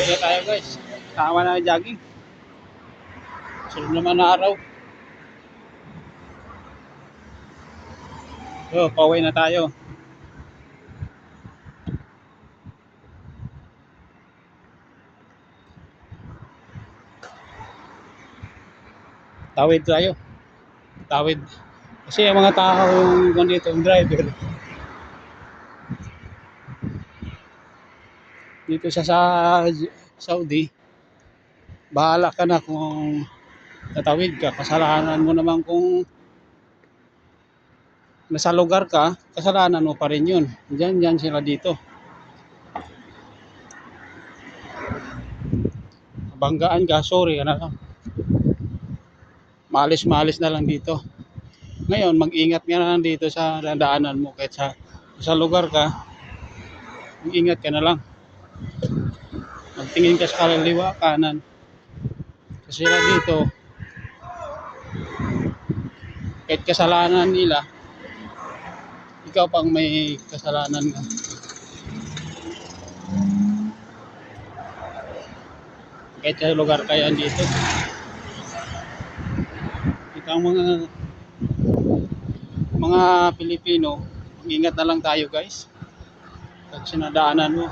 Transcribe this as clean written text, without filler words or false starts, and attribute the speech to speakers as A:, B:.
A: Pauwi na tayo guys. Tama na yung jogging. Sunod naman na araw. So, pauwi na tayo. Tawid tayo. Tawid. Kasi yung mga tao yung dito, yung driver. Dito sa Saudi, bahala ka na kung tatawid ka. Kasalanan mo naman kung nasa lugar ka, kasalanan mo pa rin yun. Diyan sila dito. Banggaan ka, sorry ka na lang. Maalis na lang dito. Ngayon, mag-ingat nga na lang dito sa daanan mo kahit sa lugar ka, mag-ingat ka na lang. Magtingin ka sa kaliwa, kanan. Kasi sila dito, kahit kasalanan nila, ikaw pang may kasalanan ka. Kahit sa lugar kaya dito. Ikaw mga Pilipino, mag-ingat na lang tayo guys. Pag sinadaanan mo,